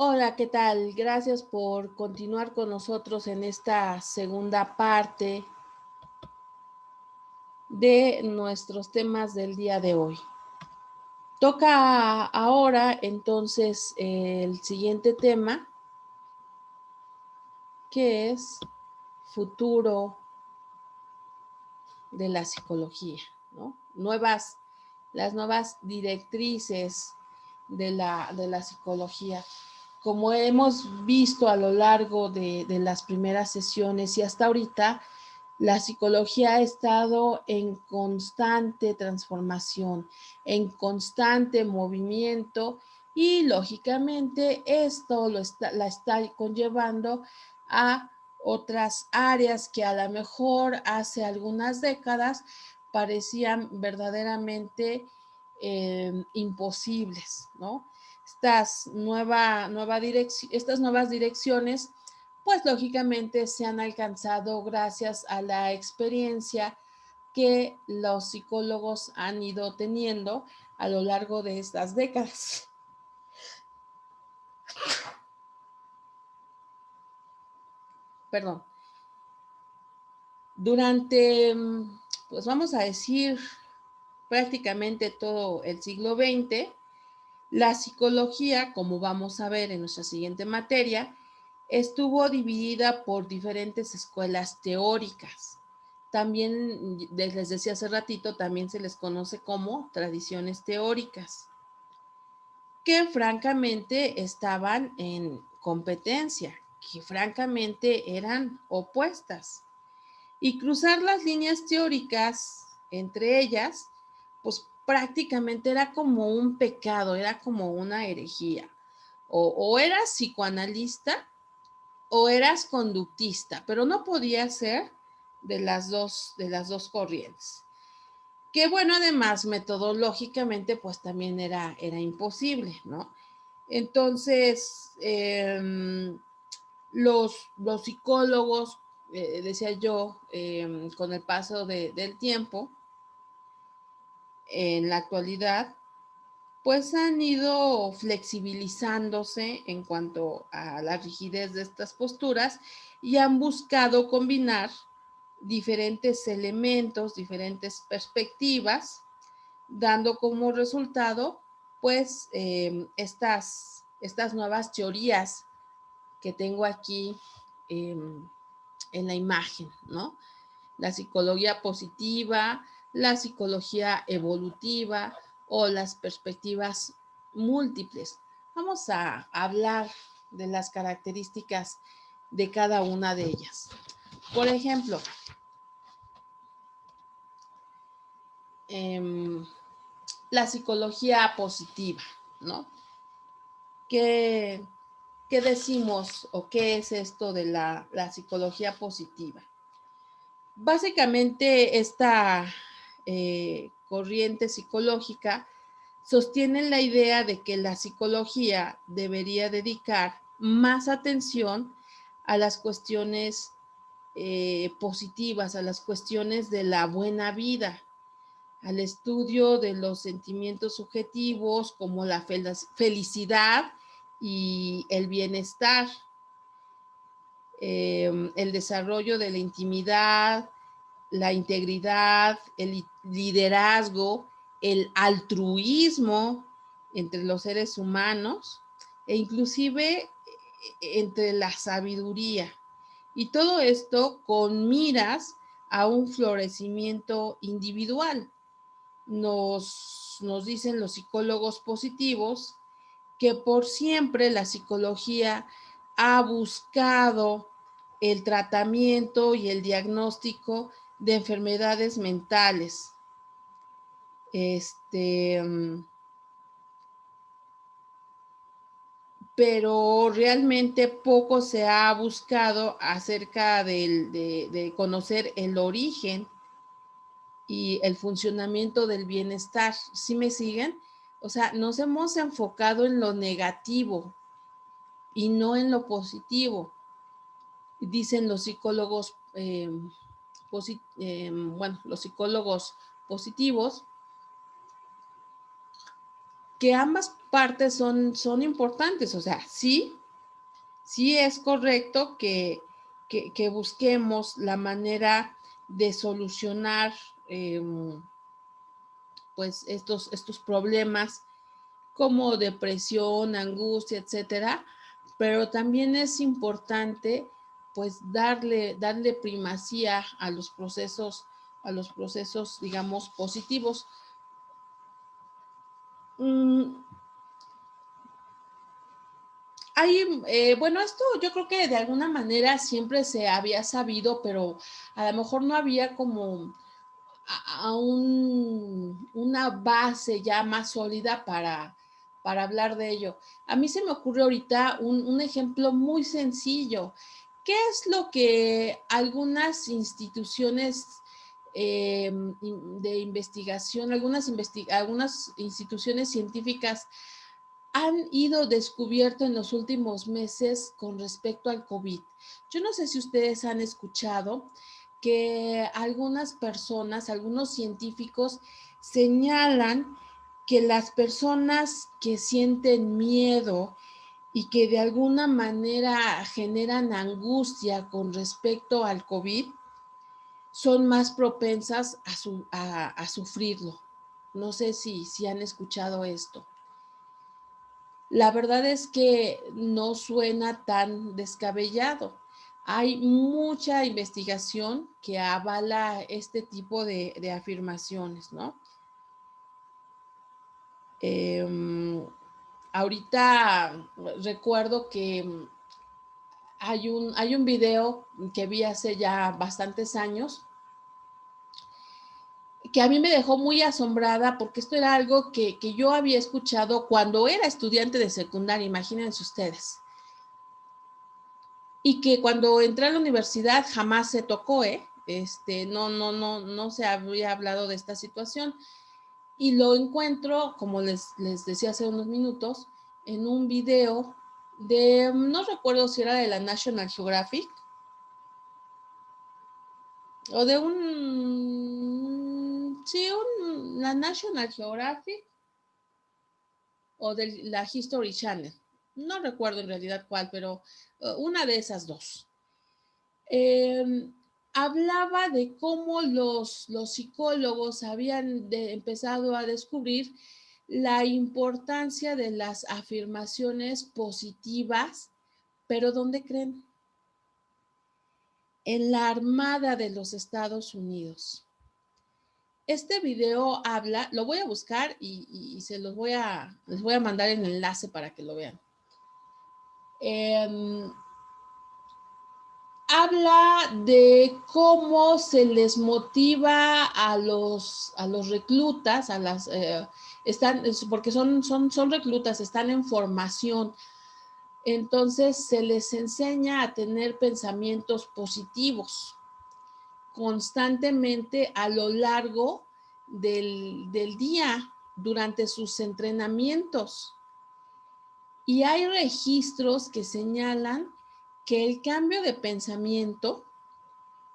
Hola, ¿qué tal? Gracias por continuar con nosotros en esta segunda parte de nuestros temas del día de hoy. Toca ahora entonces el siguiente tema, que es futuro de la psicología, ¿no? Las nuevas directrices de la psicología. Como hemos visto a lo largo de las primeras sesiones y hasta ahorita, la psicología ha estado en constante transformación, en constante movimiento y lógicamente esto la está conllevando a otras áreas que a lo mejor hace algunas décadas parecían verdaderamente imposibles, ¿no? Estas nuevas direcciones pues lógicamente se han alcanzado gracias a la experiencia que los psicólogos han ido teniendo a lo largo de estas décadas. Perdón. Durante, pues vamos a decir, prácticamente todo el siglo XX, la psicología, como vamos a ver en nuestra siguiente materia, estuvo dividida por diferentes escuelas teóricas. También, les decía hace ratito, también se les conoce como tradiciones teóricas, que francamente estaban en competencia, que francamente eran opuestas. Y cruzar las líneas teóricas entre ellas, pues prácticamente era como un pecado, era como una herejía. O eras psicoanalista o eras conductista, pero no podía ser de las dos corrientes. Que bueno, además, metodológicamente, pues también era imposible, ¿no? Entonces, los psicólogos, decía yo, con el paso del tiempo, en la actualidad, pues han ido flexibilizándose en cuanto a la rigidez de estas posturas y han buscado combinar diferentes elementos, diferentes perspectivas, dando como resultado, pues, estas nuevas teorías que tengo aquí en la imagen, ¿no? La psicología positiva, la psicología evolutiva o las perspectivas múltiples. Vamos a hablar de las características de cada una de ellas. Por ejemplo, eh, la psicología positiva, ¿no? ¿Qué, ¿Qué decimos o qué es esto de la psicología positiva? Básicamente esta corriente psicológica sostiene la idea de que la psicología debería dedicar más atención a las cuestiones positivas, a las cuestiones de la buena vida, al estudio de los sentimientos subjetivos como la felicidad y el bienestar, el desarrollo de la intimidad, la integridad, el liderazgo, el altruismo entre los seres humanos e inclusive entre la sabiduría. Y todo esto con miras a un florecimiento individual. Nos dicen los psicólogos positivos que por siempre la psicología ha buscado el tratamiento y el diagnóstico de enfermedades mentales. Este, pero realmente poco se ha buscado acerca de conocer el origen y el funcionamiento del bienestar. ¿Sí me siguen? O sea, nos hemos enfocado en lo negativo y no en lo positivo. Dicen los psicólogos, bueno, los psicólogos positivos, que ambas partes son importantes. O sea, sí es correcto que busquemos la manera de solucionar pues estos problemas como depresión, angustia, etcétera, pero también es importante pues darle primacía a los procesos, digamos, positivos. Bueno, esto yo creo que de alguna manera siempre se había sabido, pero a lo mejor no había como una base ya más sólida para hablar de ello. A mí se me ocurre ahorita un ejemplo muy sencillo. ¿Qué es lo que algunas instituciones de investigación, algunas instituciones científicas han ido descubierto en los últimos meses con respecto al COVID? Yo no sé si ustedes han escuchado que algunas personas, algunos científicos señalan que las personas que sienten miedo y que de alguna manera generan angustia con respecto al COVID son más propensas a sufrirlo. No sé si han escuchado esto. La verdad es que no suena tan descabellado. Hay mucha investigación que avala este tipo de afirmaciones, ¿no? Ahorita recuerdo que hay un video que vi hace ya bastantes años que a mí me dejó muy asombrada porque esto era algo que yo había escuchado cuando era estudiante de secundaria, imagínense ustedes. Y que cuando entré a la universidad jamás se tocó, ¿eh? No se había hablado de esta situación. Y lo encuentro, como les decía hace unos minutos, en un video no recuerdo si era de la National Geographic o de la National Geographic o de la History Channel. No recuerdo en realidad cuál, pero una de esas dos. Hablaba de cómo los psicólogos habían empezado a descubrir la importancia de las afirmaciones positivas, pero ¿dónde creen? En la Armada de los Estados Unidos. Este video habla, lo voy a buscar y les voy a mandar el enlace para que lo vean. Habla de cómo se les motiva a los reclutas, porque son reclutas, están en formación. Entonces se les enseña a tener pensamientos positivos constantemente a lo largo del día durante sus entrenamientos. Y hay registros que señalan que el cambio de pensamiento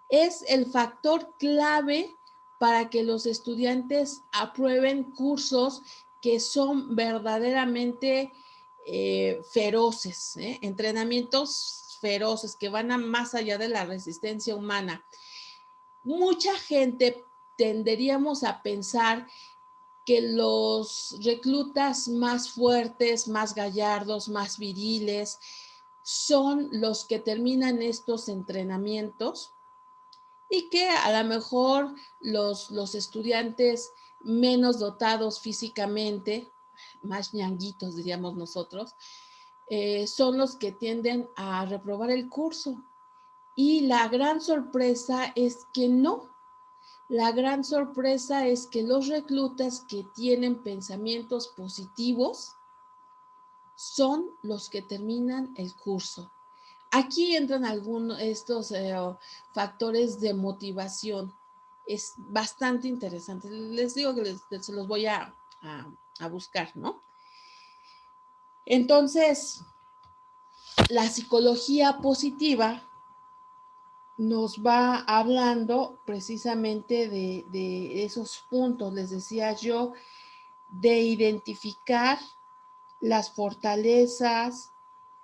es el factor clave para que los estudiantes aprueben cursos que son verdaderamente feroces, entrenamientos feroces que van más allá de la resistencia humana. Mucha gente tenderíamos a pensar que los reclutas más fuertes, más gallardos, más viriles, son los que terminan estos entrenamientos y que a lo mejor los estudiantes menos dotados físicamente, más ñanguitos diríamos nosotros, son los que tienden a reprobar el curso. Y la gran sorpresa es que no. La gran sorpresa es que los reclutas que tienen pensamientos positivos son los que terminan el curso. Aquí entran algunos de estos factores de motivación. Es bastante interesante. Les digo que se los voy a buscar, ¿no? Entonces, la psicología positiva nos va hablando precisamente de esos puntos, les decía yo, de identificar las fortalezas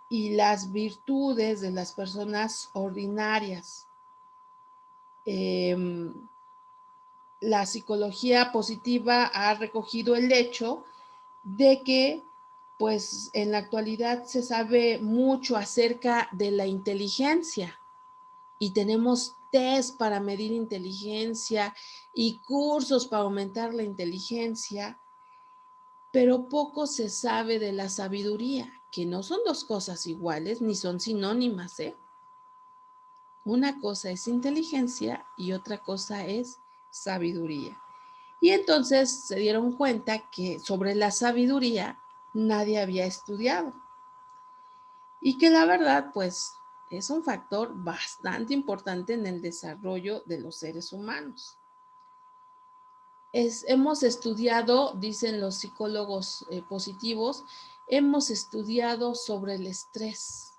y las virtudes de las personas ordinarias. La psicología positiva ha recogido el hecho de que, pues, en la actualidad se sabe mucho acerca de la inteligencia y tenemos test para medir inteligencia y cursos para aumentar la inteligencia, pero poco se sabe de la sabiduría, que no son dos cosas iguales ni son sinónimas, ¿eh? Una cosa es inteligencia y otra cosa es sabiduría. Y entonces se dieron cuenta que sobre la sabiduría nadie había estudiado. Y que la verdad, pues, es un factor bastante importante en el desarrollo de los seres humanos. Hemos estudiado, dicen los psicólogos positivos, hemos estudiado sobre el estrés,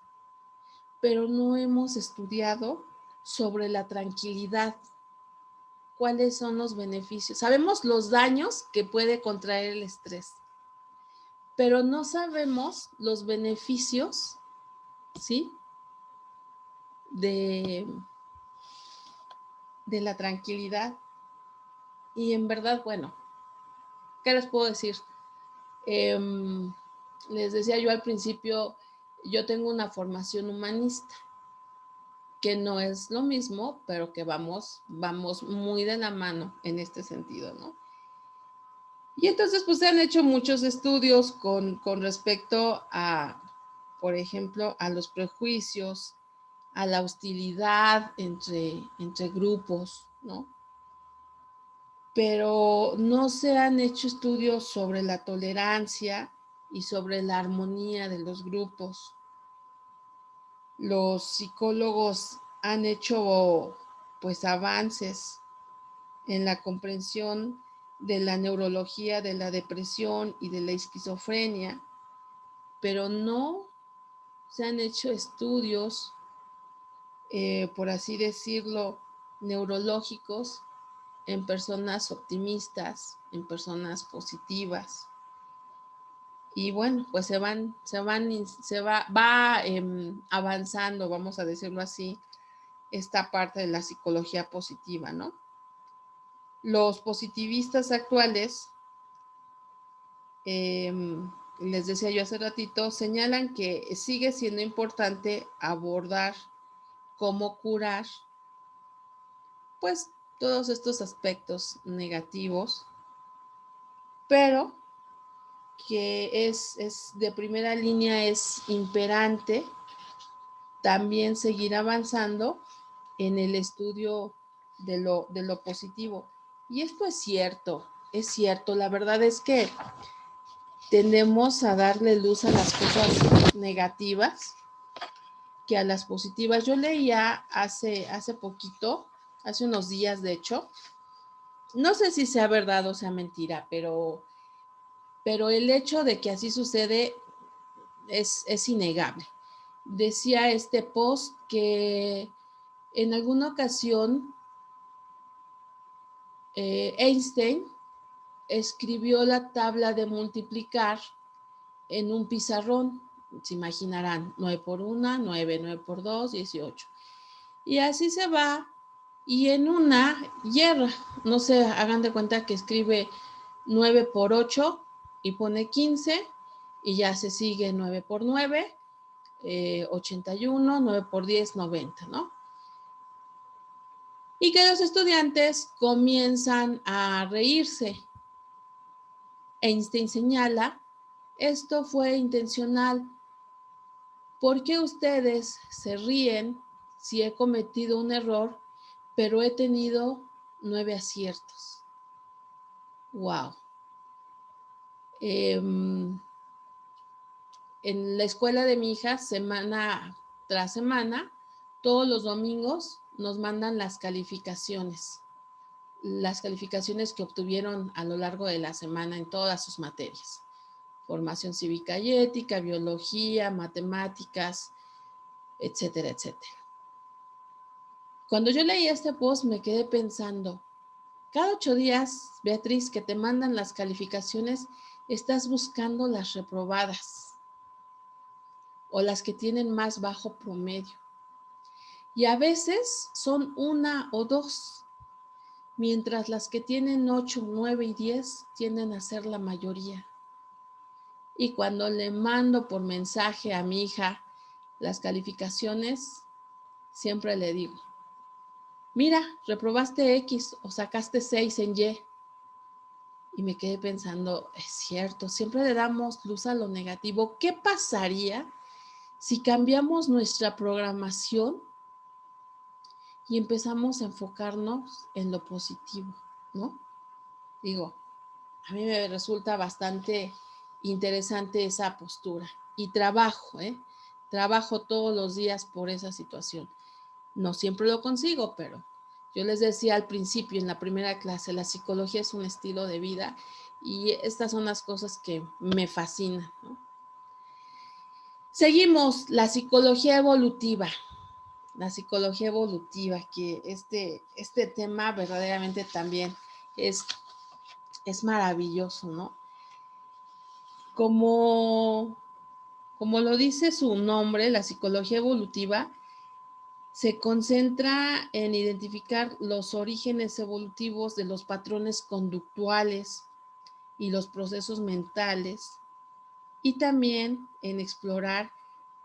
pero no hemos estudiado sobre la tranquilidad. ¿Cuáles son los beneficios? Sabemos los daños que puede contraer el estrés, pero no sabemos los beneficios, ¿sí? De la tranquilidad. Y en verdad, bueno, ¿qué les puedo decir? Les decía yo al principio, yo tengo una formación humanista, que no es lo mismo, pero que vamos muy de la mano en este sentido, ¿no? Y entonces, pues se han hecho muchos estudios con respecto a, por ejemplo, a los prejuicios, a la hostilidad entre grupos, ¿no? Pero no se han hecho estudios sobre la tolerancia y sobre la armonía de los grupos. Los psicólogos han hecho, pues, avances en la comprensión de la neurología, de la depresión y de la esquizofrenia, pero no se han hecho estudios, por así decirlo, neurológicos en personas optimistas, en personas positivas. Y bueno, pues va avanzando, vamos a decirlo así, esta parte de la psicología positiva, ¿no? Los positivistas actuales, les decía yo hace ratito, señalan que sigue siendo importante abordar cómo curar, pues, todos estos aspectos negativos, pero que es de primera línea, es imperante también seguir avanzando en el estudio de lo positivo. Y esto es cierto, la verdad es que tendemos a darle luz a las cosas negativas que a las positivas. Yo leía hace poquito, hace unos días de hecho, no sé si sea verdad o sea mentira, pero el hecho de que así sucede es innegable. Decía este post que en alguna ocasión Einstein escribió la tabla de multiplicar en un pizarrón. Se imaginarán, 9 por 1, 9, 9 por 2, 18. Y así se va, y en una hierra, no sé, hagan de cuenta que escribe 9 por 8 y pone 15, y ya se sigue 9 por 9, 81, 9 por 10, 90, ¿no? Y que los estudiantes comienzan a reírse. Einstein señala, esto fue intencional. ¿Por qué ustedes se ríen si he cometido un error, pero he tenido 9 aciertos? ¡Wow! En la escuela de mi hija, semana tras semana, todos los domingos nos mandan las calificaciones que obtuvieron a lo largo de la semana en todas sus materias. Formación cívica y ética, biología, matemáticas, etcétera, etcétera. Cuando yo leí este post me quedé pensando, Cada 8 días, Beatriz, que te mandan las calificaciones, estás buscando las reprobadas o las que tienen más bajo promedio. Y a veces son 1 o 2, mientras las que tienen 8, 9 y 10 tienden a ser la mayoría. Y cuando le mando por mensaje a mi hija las calificaciones, siempre le digo, mira, reprobaste X o sacaste 6 en Y. Y me quedé pensando, es cierto, siempre le damos luz a lo negativo. ¿Qué pasaría si cambiamos nuestra programación y empezamos a enfocarnos en lo positivo, ¿no? Digo, a mí me resulta bastante interesante esa postura y trabajo, trabajo todos los días por esa situación. No siempre lo consigo, pero yo les decía al principio en la primera clase, la psicología es un estilo de vida y estas son las cosas que me fascinan, ¿no? Seguimos, la psicología evolutiva. La psicología evolutiva, que este tema verdaderamente también es maravilloso, ¿no? Como lo dice su nombre, la psicología evolutiva se concentra en identificar los orígenes evolutivos de los patrones conductuales y los procesos mentales y también en explorar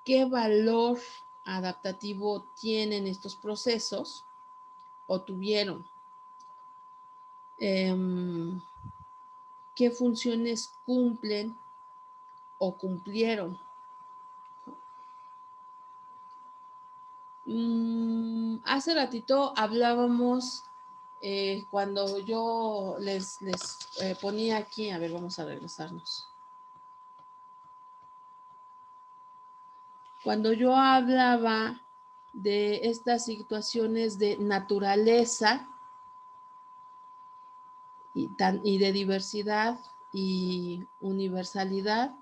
qué valor adaptativo tienen estos procesos o tuvieron, qué funciones cumplen o cumplieron. Hace ratito hablábamos cuando yo les ponía aquí, a ver, vamos a regresarnos. Cuando yo hablaba de estas situaciones de naturaleza y de diversidad y universalidad,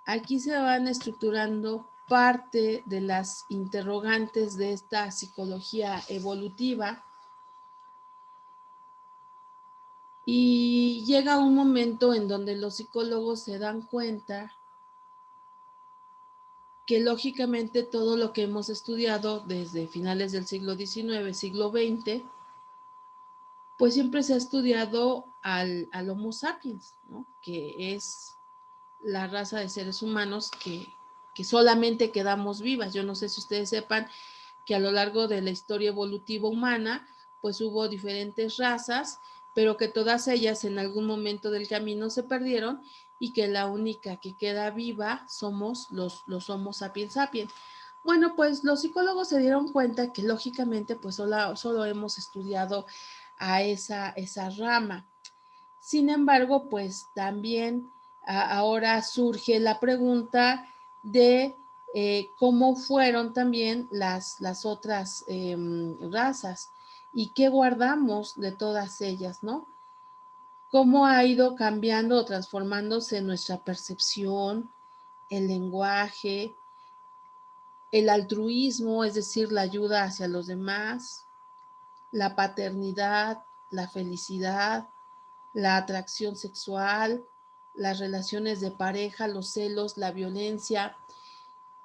aquí se van estructurando parte de las interrogantes de esta psicología evolutiva y llega un momento en donde los psicólogos se dan cuenta que lógicamente todo lo que hemos estudiado desde finales del siglo XIX, siglo XX, pues siempre se ha estudiado al Homo sapiens, ¿no? Que es la raza de seres humanos que solamente quedamos vivas. Yo no sé si ustedes sepan que a lo largo de la historia evolutiva humana, pues hubo diferentes razas, pero que todas ellas en algún momento del camino se perdieron y que la única que queda viva somos los Homo sapiens sapiens. Bueno, pues los psicólogos se dieron cuenta que lógicamente pues solo hemos estudiado a esa rama. Sin embargo, pues también ahora surge la pregunta de cómo fueron también las otras razas y qué guardamos de todas ellas, ¿no? Cómo ha ido cambiando o transformándose nuestra percepción, el lenguaje, el altruismo, es decir, la ayuda hacia los demás, la paternidad, la felicidad, la atracción sexual, las relaciones de pareja, los celos, la violencia.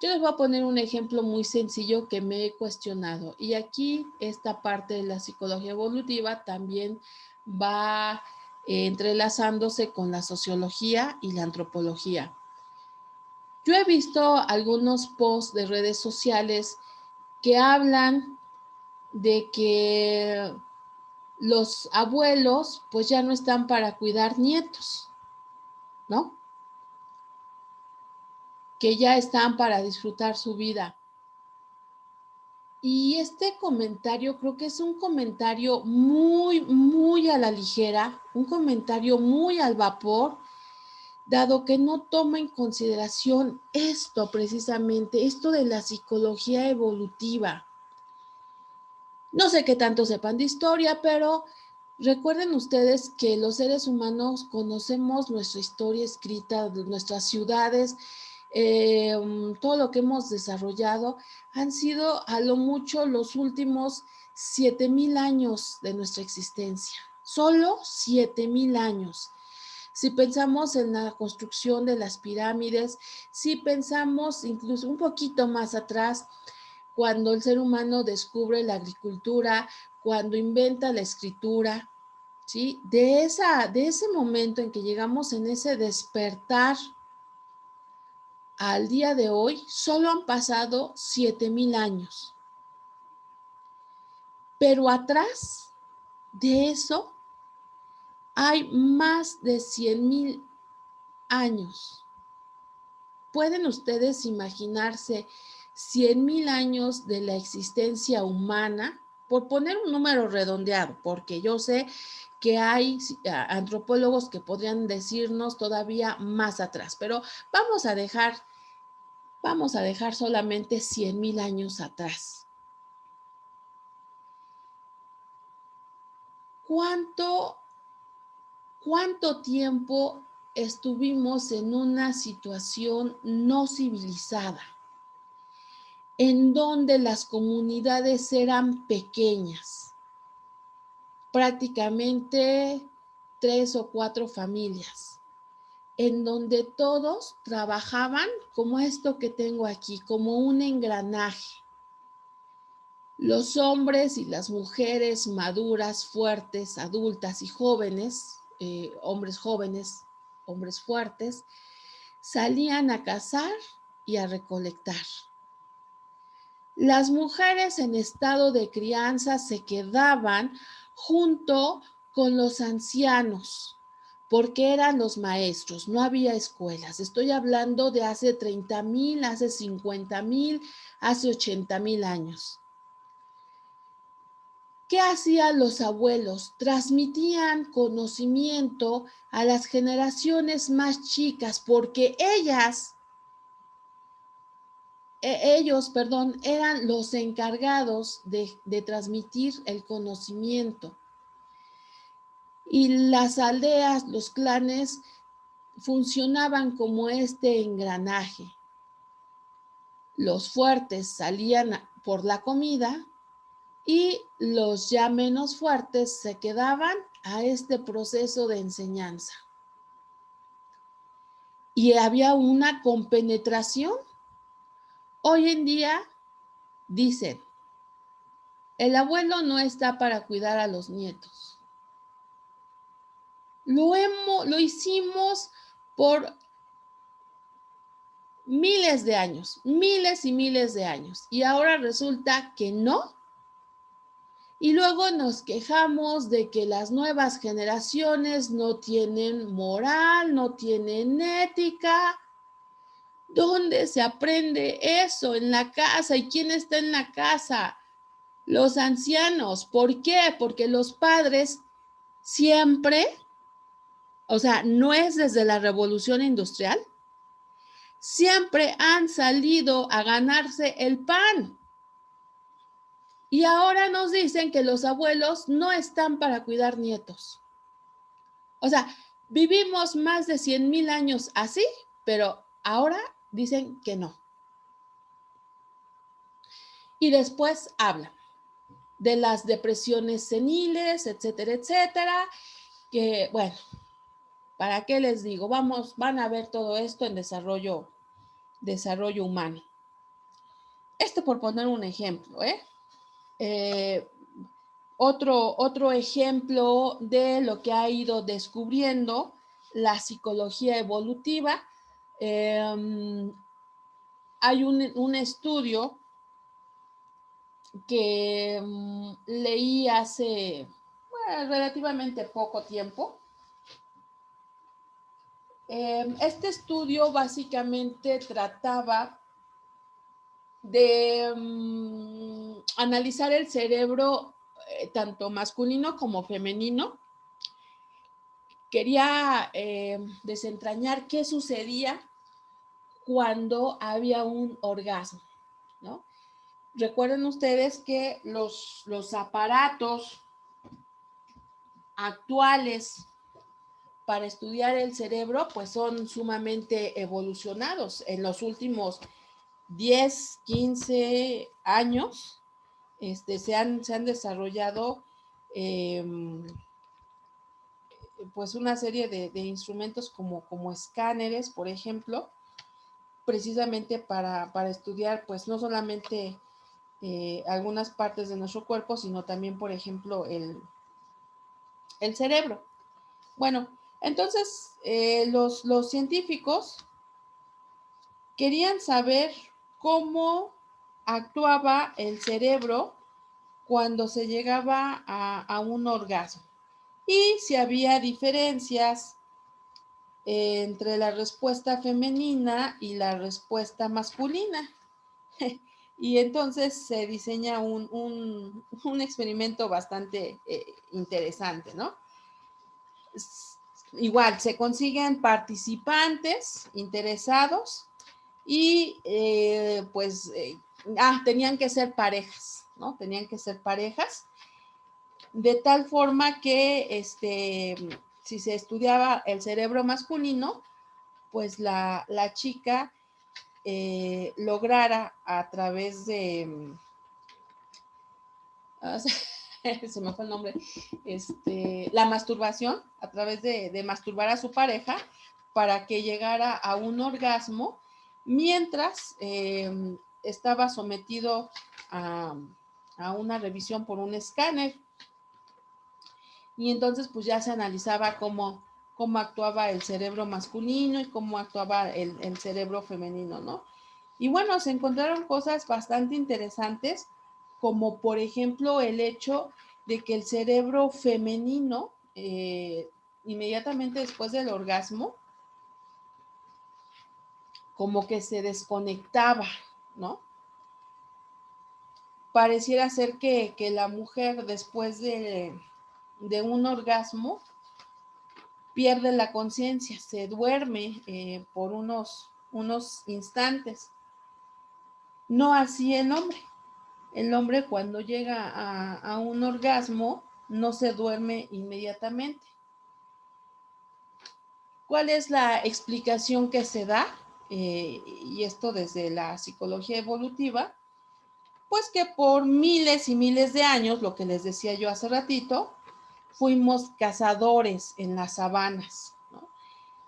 Yo les voy a poner un ejemplo muy sencillo que me he cuestionado. Y aquí esta parte de la psicología evolutiva también va entrelazándose con la sociología y la antropología. Yo he visto algunos posts de redes sociales que hablan de que los abuelos pues ya no están para cuidar nietos, ¿no? Que ya están para disfrutar su vida. Y este comentario creo que es un comentario muy a la ligera, un comentario muy al vapor, dado que no toma en consideración esto precisamente, esto de la psicología evolutiva. No sé qué tanto sepan de historia, pero recuerden ustedes que los seres humanos conocemos nuestra historia escrita, nuestras ciudades, todo lo que hemos desarrollado han sido a lo mucho los últimos 7,000 años de nuestra existencia. Solo 7,000 años. Si pensamos en la construcción de las pirámides, si pensamos incluso un poquito más atrás, cuando el ser humano descubre la agricultura, cuando inventa la escritura, ¿sí? De ese momento en que llegamos en ese despertar al día de hoy, solo han pasado 7,000 años. Pero atrás de eso hay más de 100,000 años. ¿Pueden ustedes imaginarse 100,000 años de la existencia humana? Por poner un número redondeado, porque yo sé que hay antropólogos que podrían decirnos todavía más atrás, pero vamos a dejar solamente 100,000 años atrás. ¿Cuánto tiempo estuvimos en una situación no civilizada, en donde las comunidades eran pequeñas, prácticamente 3 o 4 familias, en donde todos trabajaban como esto que tengo aquí, como un engranaje? Los hombres y las mujeres maduras, fuertes, adultas y jóvenes, hombres jóvenes, hombres fuertes, salían a cazar y a recolectar. Las mujeres en estado de crianza se quedaban junto con los ancianos, porque eran los maestros, no había escuelas. Estoy hablando de hace 30,000, hace 50,000, hace 80,000 años. ¿Qué hacían los abuelos? Transmitían conocimiento a las generaciones más chicas, porque ellos, eran los encargados de transmitir el conocimiento. Y las aldeas, los clanes, funcionaban como este engranaje. Los fuertes salían por la comida y los ya menos fuertes se quedaban a este proceso de enseñanza. Y había una compenetración. Hoy en día dicen, el abuelo no está para cuidar a los nietos. Lo hicimos por miles de años, miles y miles de años. Y ahora resulta que no. Y luego nos quejamos de que las nuevas generaciones no tienen moral, no tienen ética. ¿Dónde se aprende eso? En la casa. ¿Y quién está en la casa? Los ancianos. ¿Por qué? Porque los padres siempre, o sea, no es desde la revolución industrial, siempre han salido a ganarse el pan. Y ahora nos dicen que los abuelos no están para cuidar nietos. O sea, vivimos más de 100,000 años así, pero ahora dicen que no. Y después hablan de las depresiones seniles, etcétera, etcétera, que bueno, ¿para qué les digo? Van a ver todo esto en desarrollo humano. Por poner un ejemplo, otro ejemplo de lo que ha ido descubriendo la psicología evolutiva. Hay un estudio que leí hace relativamente poco tiempo. Este estudio básicamente trataba de analizar el cerebro tanto masculino como femenino. Quería desentrañar qué sucedía cuando había un orgasmo, ¿no? Recuerden ustedes que los aparatos actuales para estudiar el cerebro pues son sumamente evolucionados. En los últimos 10, 15 años se han desarrollado pues una serie de instrumentos como escáneres, por ejemplo, precisamente para estudiar pues no solamente algunas partes de nuestro cuerpo, sino también, por ejemplo, el cerebro. Bueno, entonces los científicos querían saber cómo actuaba el cerebro cuando se llegaba a un orgasmo y si había diferencias entre la respuesta femenina y la respuesta masculina. Y entonces se diseña un experimento bastante interesante, ¿no? Igual, se consiguen participantes interesados y tenían que ser parejas, ¿no? Tenían que ser parejas, de tal forma que si se estudiaba el cerebro masculino, pues la chica lograra a través de, se me fue el nombre, la masturbación, a través de masturbar a su pareja para que llegara a un orgasmo mientras estaba sometido a una revisión por un escáner. Y entonces pues ya se analizaba cómo actuaba el cerebro masculino y cómo actuaba el cerebro femenino, ¿no? Y bueno, se encontraron cosas bastante interesantes, como por ejemplo el hecho de que el cerebro femenino, inmediatamente después del orgasmo, como que se desconectaba, ¿no? Pareciera ser que la mujer después de un orgasmo pierde la conciencia, se duerme por unos instantes. No así el hombre. El hombre cuando llega a un orgasmo no se duerme inmediatamente. ¿Cuál es la explicación que se da? Y esto desde la psicología evolutiva, pues que por miles y miles de años, lo que les decía yo hace ratito, fuimos cazadores en las sabanas, ¿no?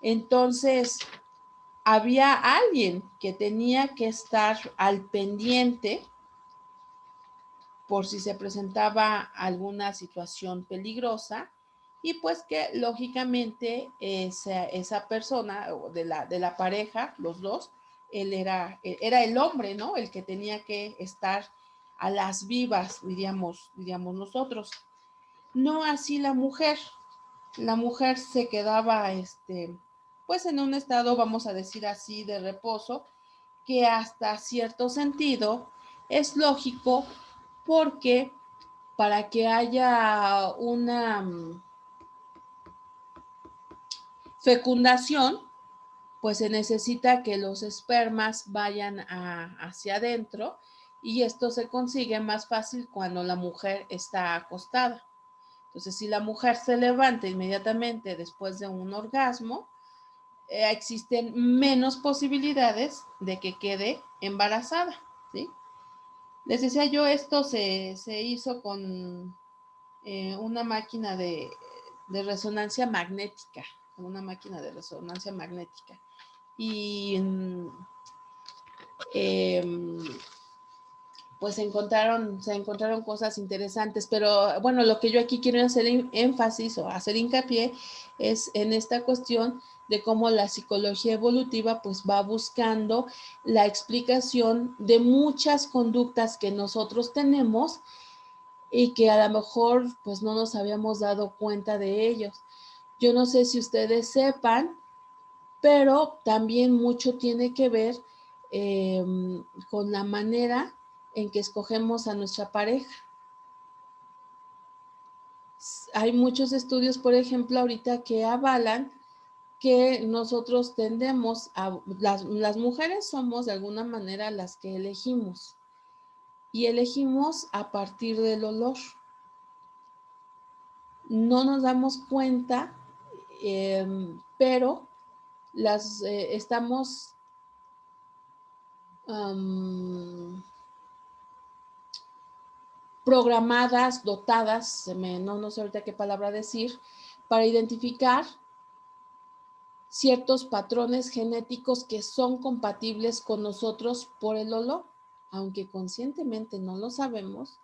Entonces, había alguien que tenía que estar al pendiente por si se presentaba alguna situación peligrosa y pues que lógicamente esa persona de la pareja, los dos, él era el hombre, ¿no? El que tenía que estar a las vivas, diríamos nosotros. No así la mujer. La mujer se quedaba, pues en un estado, vamos a decir así, de reposo, que hasta cierto sentido es lógico porque para que haya una fecundación, pues se necesita que los espermas vayan hacia adentro y esto se consigue más fácil cuando la mujer está acostada. Entonces, si la mujer se levanta inmediatamente después de un orgasmo, existen menos posibilidades de que quede embarazada, ¿sí? Les decía yo, esto se hizo con una máquina de resonancia magnética, una máquina de resonancia magnética. Y pues se encontraron cosas interesantes, pero bueno, lo que yo aquí quiero hacer énfasis o hacer hincapié es en esta cuestión de cómo la psicología evolutiva pues va buscando la explicación de muchas conductas que nosotros tenemos y que a lo mejor pues no nos habíamos dado cuenta de ellos. Yo no sé si ustedes sepan, pero también mucho tiene que ver con la manera en que escogemos a nuestra pareja. Hay muchos estudios, por ejemplo, ahorita que avalan que nosotros tendemos a, las mujeres somos de alguna manera las que elegimos y elegimos a partir del olor. No nos damos cuenta, pero estamos programadas, dotadas, no sé ahorita qué palabra decir, para identificar ciertos patrones genéticos que son compatibles con nosotros por el olor. Aunque conscientemente no lo sabemos,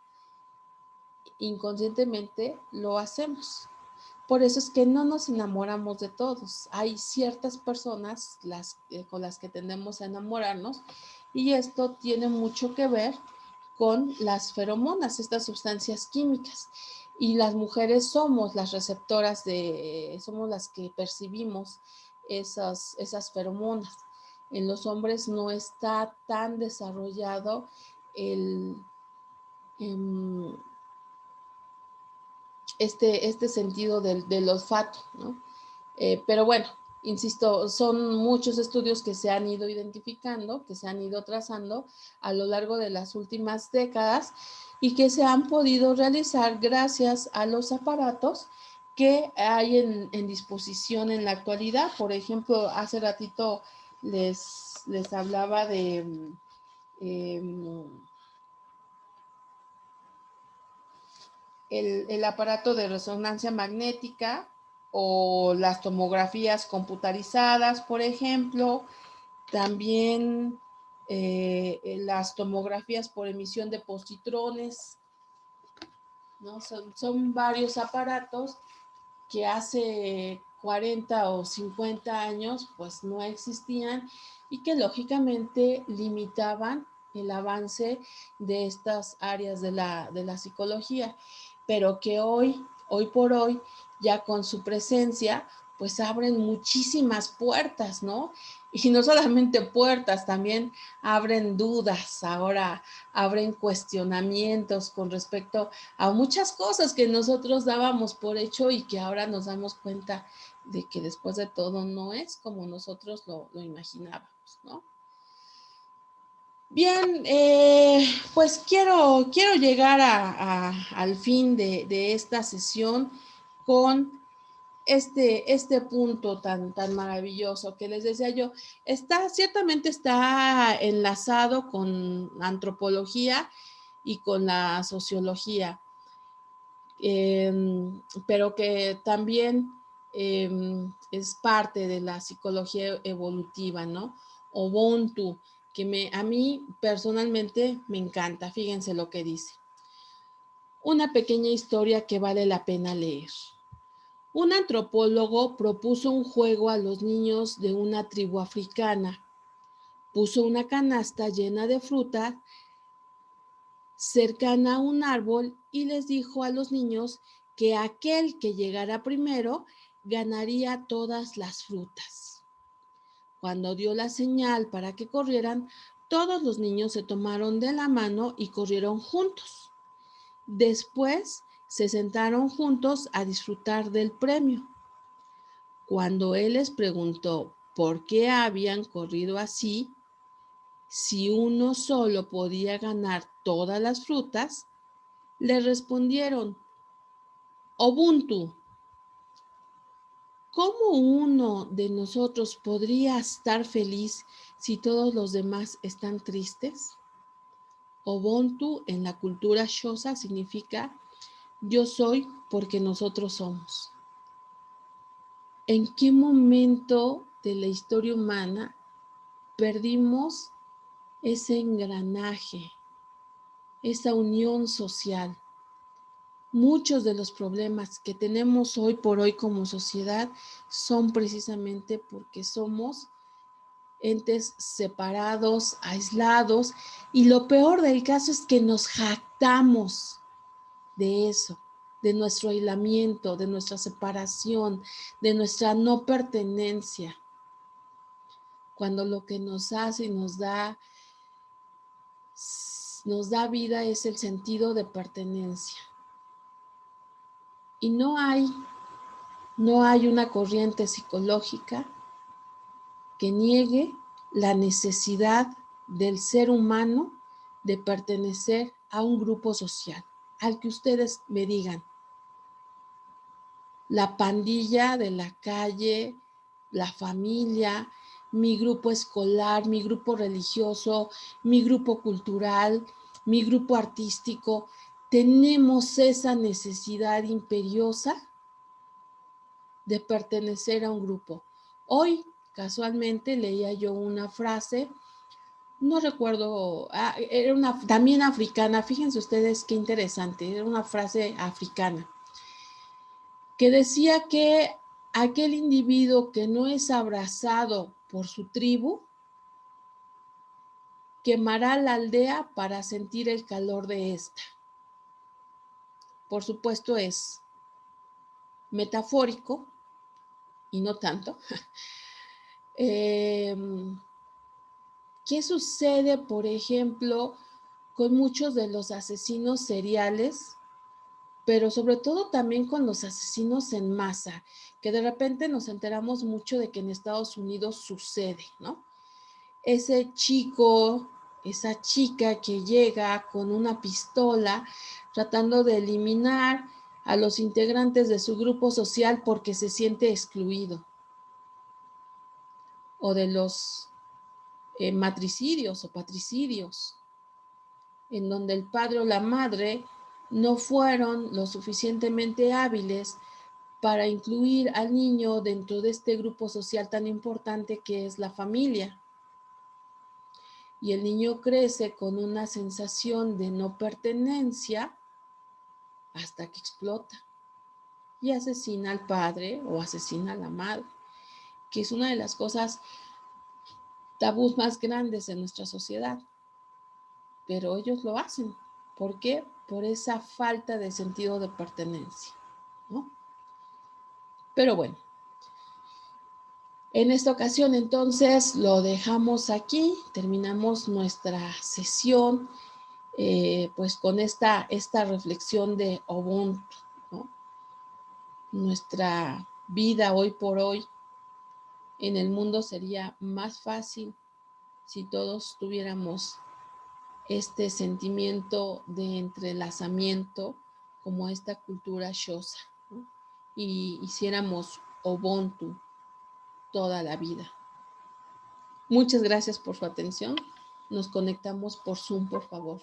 inconscientemente lo hacemos. Por eso es que no nos enamoramos de todos. Hay ciertas personas con las que tendemos a enamorarnos, y esto tiene mucho que ver con las feromonas, estas sustancias químicas. Y las mujeres somos las receptoras somos las que percibimos esas feromonas. En los hombres no está tan desarrollado el, este sentido del olfato, ¿no? Pero bueno, insisto, son muchos estudios que se han ido identificando, que se han ido trazando a lo largo de las últimas décadas y que se han podido realizar gracias a los aparatos que hay en disposición en la actualidad. Por ejemplo, hace ratito les hablaba de el aparato de resonancia magnética o las tomografías computarizadas, por ejemplo, también las tomografías por emisión de positrones, ¿no? Son varios aparatos que hace 40 o 50 años pues no existían y que lógicamente limitaban el avance de estas áreas de la psicología, pero que hoy por hoy, ya con su presencia, pues abren muchísimas puertas, ¿no? Y no solamente puertas, también abren dudas, ahora abren cuestionamientos con respecto a muchas cosas que nosotros dábamos por hecho y que ahora nos damos cuenta de que después de todo no es como nosotros lo imaginábamos, ¿no? Bien, pues quiero llegar al fin de esta sesión con este punto tan maravilloso que les decía yo. Ciertamente está enlazado con la antropología y con la sociología, pero que también es parte de la psicología evolutiva, ¿no? Ubuntu, que a mí personalmente me encanta. Fíjense lo que dice. Una pequeña historia que vale la pena leer. Un antropólogo propuso un juego a los niños de una tribu africana. Puso una canasta llena de fruta cercana a un árbol y les dijo a los niños que aquel que llegara primero ganaría todas las frutas. Cuando dio la señal para que corrieran, todos los niños se tomaron de la mano y corrieron juntos. Después se sentaron juntos a disfrutar del premio. Cuando él les preguntó por qué habían corrido así, si uno solo podía ganar todas las frutas, le respondieron: Ubuntu. ¿Cómo uno de nosotros podría estar feliz si todos los demás están tristes? Ubuntu en la cultura Xhosa significa yo soy porque nosotros somos. ¿En qué momento de la historia humana perdimos ese engranaje, esa unión social? Muchos de los problemas que tenemos hoy por hoy como sociedad son precisamente porque somos entes separados, aislados, y lo peor del caso es que nos jactamos de eso, de nuestro aislamiento, de nuestra separación, de nuestra no pertenencia, cuando lo que nos hace y nos da vida es el sentido de pertenencia. Y no hay una corriente psicológica que niegue la necesidad del ser humano de pertenecer a un grupo social, al que ustedes me digan. La pandilla de la calle, la familia, mi grupo escolar, mi grupo religioso, mi grupo cultural, mi grupo artístico. Tenemos esa necesidad imperiosa de pertenecer a un grupo. Hoy, casualmente, leía yo una frase, no recuerdo, era también africana, fíjense ustedes qué interesante, era una frase africana, que decía que aquel individuo que no es abrazado por su tribu, quemará la aldea para sentir el calor de esta. Por supuesto es metafórico y no tanto. ¿Qué sucede, por ejemplo, con muchos de los asesinos seriales, pero sobre todo también con los asesinos en masa, que de repente nos enteramos mucho de que en Estados Unidos sucede, ¿no? Ese chico, esa chica que llega con una pistola tratando de eliminar a los integrantes de su grupo social porque se siente excluido. O de los matricidios o patricidios, en donde el padre o la madre no fueron lo suficientemente hábiles para incluir al niño dentro de este grupo social tan importante que es la familia. Y el niño crece con una sensación de no pertenencia hasta que explota y asesina al padre o asesina a la madre, que es una de las cosas tabús más grandes en nuestra sociedad. Pero ellos lo hacen. ¿Por qué? Por esa falta de sentido de pertenencia, ¿no? Pero bueno, en esta ocasión entonces lo dejamos aquí, terminamos nuestra sesión pues con esta reflexión de Ubuntu, ¿no? Nuestra vida hoy por hoy en el mundo sería más fácil si todos tuviéramos este sentimiento de entrelazamiento como esta cultura Xhosa, ¿no? Y hiciéramos Ubuntu toda la vida. Muchas gracias por su atención. Nos conectamos por Zoom, por favor.